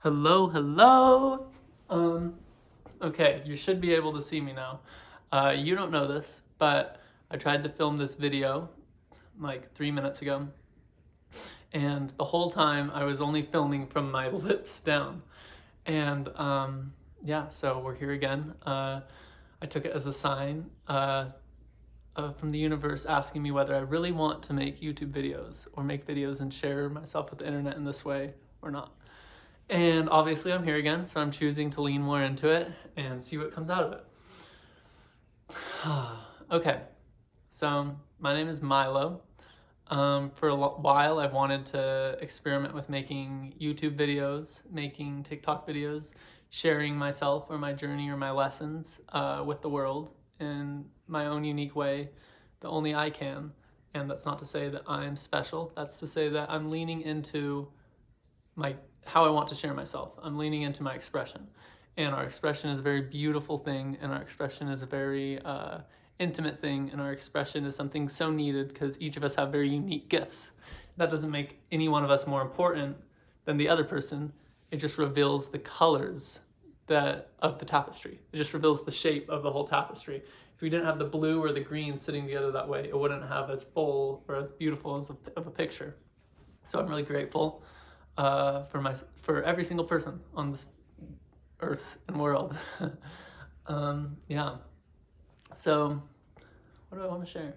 Hello, hello. Okay, you should be able to see me now. You don't know this, but I tried to film this video like 3 minutes ago, and the whole time I was only filming from my lips down. And yeah, so we're here again. I took it as a sign from the universe asking me whether I really want to make YouTube videos or make videos and share myself with the internet in this way or not. And obviously I'm here again, so I'm choosing to lean more into it and see what comes out of it. Okay, so my name is Milo. For a while I've wanted to experiment with making YouTube videos, making TikTok videos, sharing myself or my journey or my lessons with the world in my own unique way, that only I can. And that's not to say that I'm special, that's to say that I'm leaning into how I want to share myself. I'm leaning into my expression. And our expression is a very beautiful thing, and our expression is a very intimate thing, and our expression is something so needed because each of us have very unique gifts. That doesn't make any one of us more important than the other person. It just reveals the colors of the tapestry. It just reveals the shape of the whole tapestry. If we didn't have the blue or the green sitting together that way, it wouldn't have as full or as beautiful of a picture. So I'm really grateful for every single person on this earth and world. Yeah. So what do I want to share?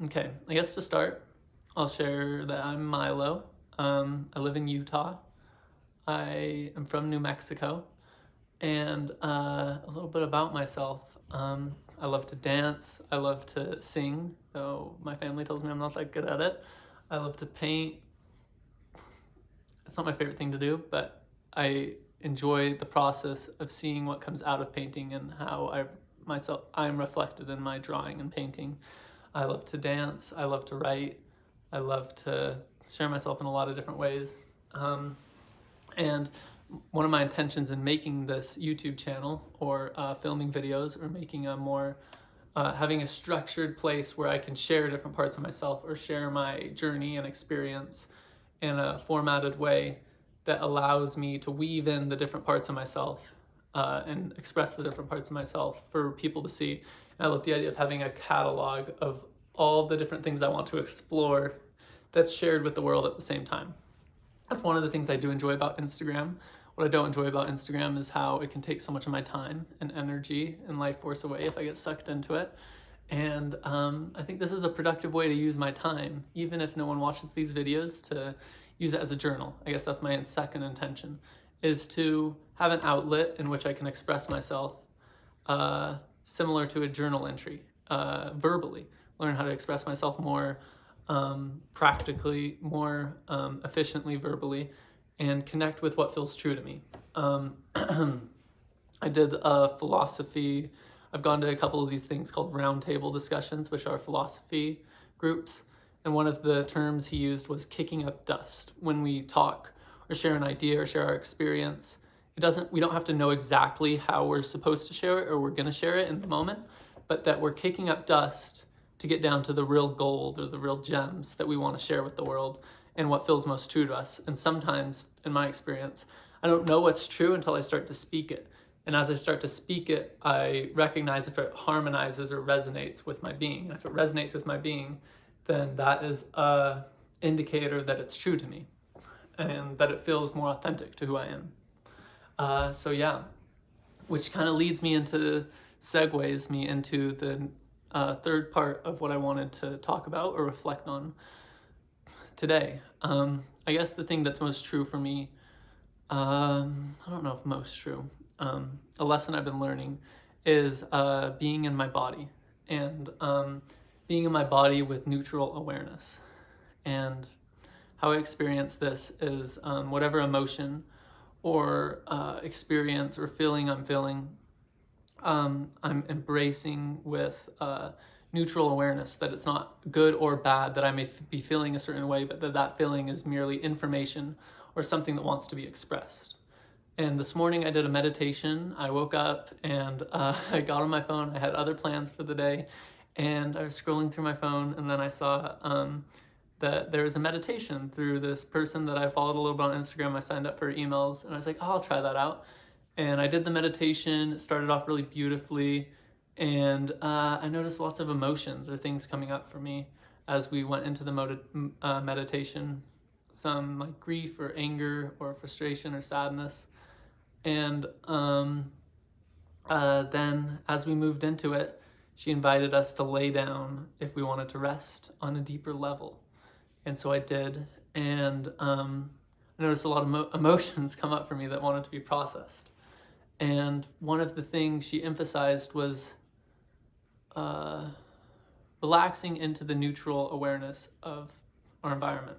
Okay, I guess to start, I'll share that I'm Milo. I live in Utah. I am from New Mexico. And a little bit about myself. I love to dance. I love to sing, though my family tells me I'm not that good at it. I love to paint. It's not my favorite thing to do, but I enjoy the process of seeing what comes out of painting and how I'm reflected in my drawing and painting. I love to dance. I love to write. I love to share myself in a lot of different ways. And one of my intentions in making this YouTube channel or filming videos or making a more having a structured place where I can share different parts of myself or share my journey and experience in a formatted way that allows me to weave in the different parts of myself and express the different parts of myself for people to see. And I love the idea of having a catalog of all the different things I want to explore that's shared with the world at the same time. That's one of the things I do enjoy about Instagram. What I don't enjoy about Instagram is how it can take so much of my time and energy and life force away if I get sucked into it. And I think this is a productive way to use my time, even if no one watches these videos, to use it as a journal. I guess that's my second intention, is to have an outlet in which I can express myself similar to a journal entry, verbally. Learn how to express myself more practically, more efficiently verbally, and connect with what feels true to me. I did a philosophy. I've gone to a couple of these things called roundtable discussions, which are philosophy groups. And one of the terms he used was kicking up dust. When we talk or share an idea or share our experience, we don't have to know exactly how we're supposed to share it or we're going to share it in the moment, but that we're kicking up dust to get down to the real gold or the real gems that we want to share with the world and what feels most true to us. And sometimes, in my experience, I don't know what's true until I start to speak it. And as I start to speak it, I recognize if it harmonizes or resonates with my being. And if it resonates with my being, then that is an indicator that it's true to me and that it feels more authentic to who I am. So yeah, which kind of segues me into the third part of what I wanted to talk about or reflect on today. I guess the thing that's most true for me, I don't know if most true, a lesson I've been learning is being in my body and being in my body with neutral awareness. And how I experience this is whatever emotion or experience or feeling I'm feeling, I'm embracing with neutral awareness that it's not good or bad that I may be feeling a certain way, but that feeling is merely information or something that wants to be expressed. And this morning I did a meditation. I woke up and I got on my phone. I had other plans for the day, and I was scrolling through my phone, and then I saw that there was a meditation through this person that I followed a little bit on Instagram. I signed up for emails and I was like, oh, I'll try that out. And I did the meditation. It started off really beautifully. And I noticed lots of emotions or things coming up for me as we went into the meditation. Some like grief or anger or frustration or sadness. And then as we moved into it, she invited us to lay down if we wanted to rest on a deeper level. And so I did. And I noticed a lot of emotions come up for me that wanted to be processed. And one of the things she emphasized was relaxing into the neutral awareness of our environment,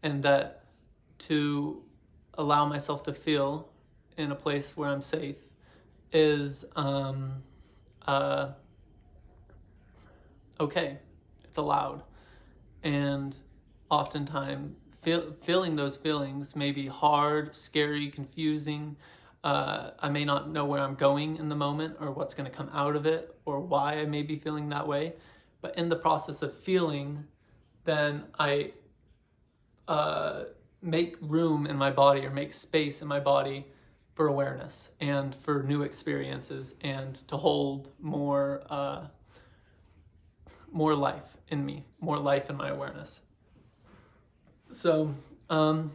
and that to allow myself to feel in a place where I'm safe is okay. It's allowed. And oftentimes feeling those feelings may be hard, scary, confusing. I may not know where I'm going in the moment or what's going to come out of it or why I may be feeling that way. But in the process of feeling, then I make room in my body or make space in my body for awareness and for new experiences and to hold more life in me, more life in my awareness. So, I'm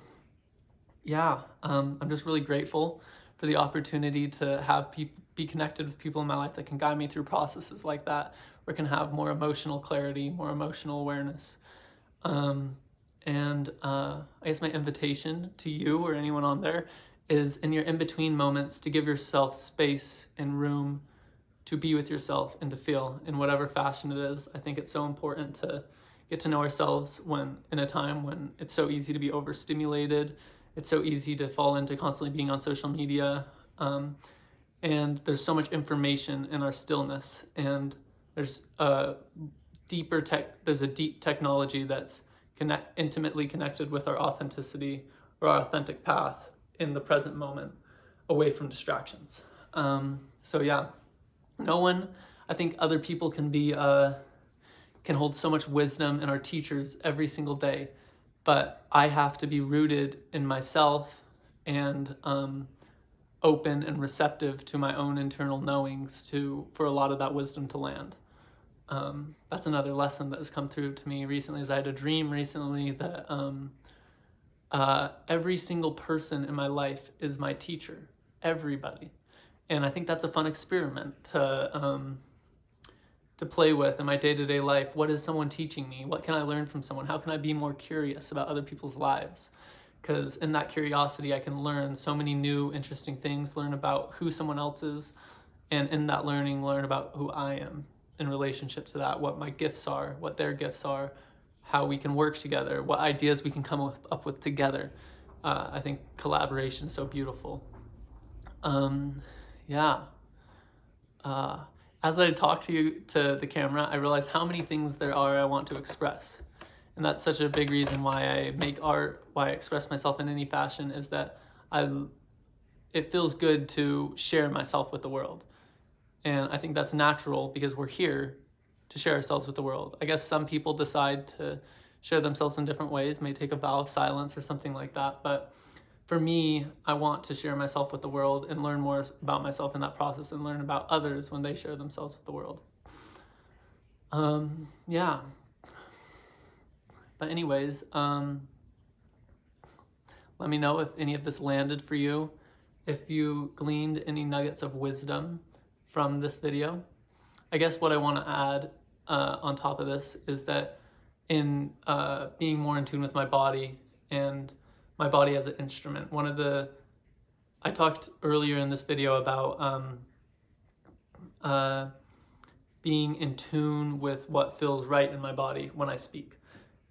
just really grateful for the opportunity to have be connected with people in my life that can guide me through processes like that, where I can have more emotional clarity, more emotional awareness. I guess my invitation to you or anyone on there is in your in-between moments to give yourself space and room to be with yourself and to feel in whatever fashion it is. I think it's so important to get to know ourselves when in a time when it's so easy to be overstimulated. It's so easy to fall into constantly being on social media. And there's so much information in our stillness. And there's a deep technology that's intimately connected with our authenticity or our authentic path in the present moment, away from distractions. I think other people can hold so much wisdom in our teachers every single day, but I have to be rooted in myself and open and receptive to my own internal knowings for a lot of that wisdom to land. That's another lesson that has come through to me recently. Is I had a dream recently that every single person in my life is my teacher, everybody. And I think that's a fun experiment to play with in my day-to-day life. What is someone teaching me? What can I learn from someone? How can I be more curious about other people's lives? Because in that curiosity, I can learn so many new, interesting things, learn about who someone else is, and in that learning, learn about who I am in relationship to that, what my gifts are, what their gifts are, how we can work together, what ideas we can come up with together. I think collaboration is so beautiful. As I talk to the camera, I realize how many things there are I want to express. And that's such a big reason why I make art, why I express myself in any fashion, is that it feels good to share myself with the world. And I think that's natural because we're here to share ourselves with the world. I guess some people decide to share themselves in different ways, may take a vow of silence or something like that. But for me, I want to share myself with the world and learn more about myself in that process and learn about others when they share themselves with the world. But anyways, let me know if any of this landed for you, if you gleaned any nuggets of wisdom from this video. I guess what I want to add on top of this is that in being more in tune with my body and my body as an instrument, I talked earlier in this video about being in tune with what feels right in my body when I speak.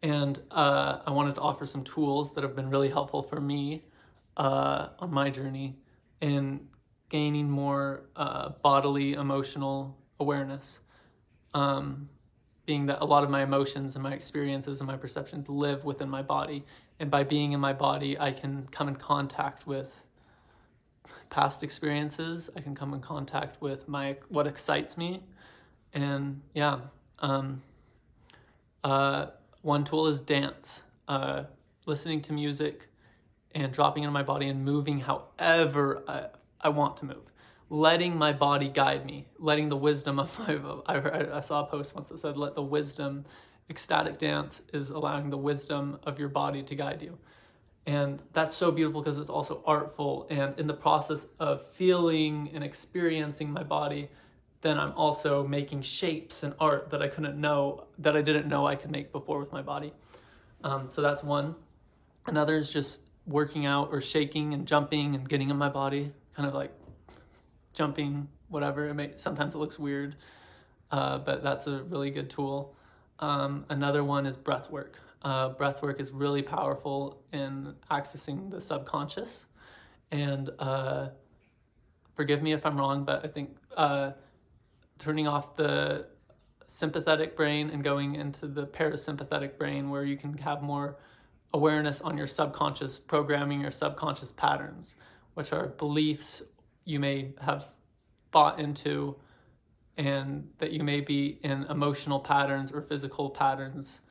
And I wanted to offer some tools that have been really helpful for me on my journey in gaining more bodily emotional awareness. Being that a lot of my emotions and my experiences and my perceptions live within my body. And by being in my body, I can come in contact with past experiences. I can come in contact with what excites me. And One tool is dance, listening to music and dropping into my body and moving however I want to move. Letting my body guide me, letting the wisdom of my, I saw a post once that said, let the wisdom, ecstatic dance is allowing the wisdom of your body to guide you. And that's so beautiful because it's also artful. And in the process of feeling and experiencing my body, then I'm also making shapes and art that I didn't know I could make before with my body. So that's one. Another is just working out or shaking and jumping and getting in my body, kind of like jumping, whatever. Sometimes it looks weird, but that's a really good tool. Another one is breath work. Breath work is really powerful in accessing the subconscious. And forgive me if I'm wrong, but I think turning off the sympathetic brain and going into the parasympathetic brain, where you can have more awareness on your subconscious programming, your subconscious patterns, which are beliefs you may have bought into and that you may be in emotional patterns or physical patterns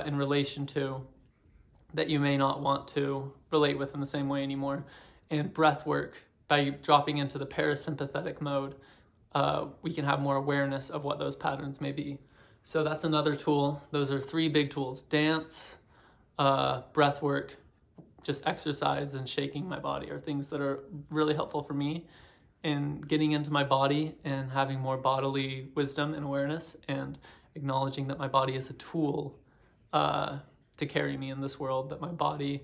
in relation to that you may not want to relate with in the same way anymore. And breath work, by dropping into the parasympathetic mode, we can have more awareness of what those patterns may be. So that's another tool. Those are 3 big tools: dance, breath work, just exercise, and shaking my body are things that are really helpful for me in getting into my body and having more bodily wisdom and awareness, and acknowledging that my body is a tool to carry me in this world, that my body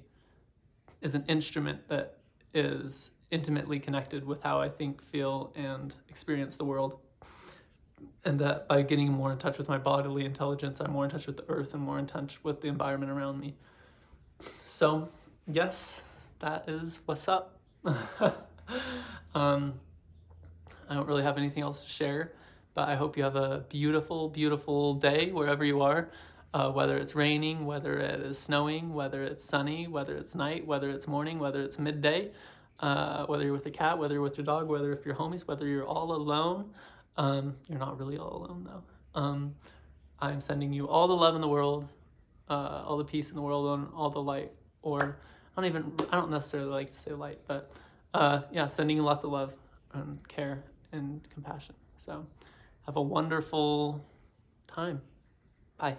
is an instrument that is intimately connected with how I think, feel, and experience the world. And that by getting more in touch with my bodily intelligence, I'm more in touch with the earth and more in touch with the environment around me. So, yes, that is what's up. I don't really have anything else to share, but I hope you have a beautiful, beautiful day wherever you are. Whether it's raining, whether it is snowing, whether it's sunny, whether it's night, whether it's morning, whether it's midday, whether you're with a cat, whether you're with your dog, whether if you're homies, whether you're all alone. You're not really all alone though. I'm sending you all the love in the world, all the peace in the world, and all the light. Or I don't necessarily like to say light, but yeah, sending you lots of love and care and compassion. So have a wonderful time. Bye.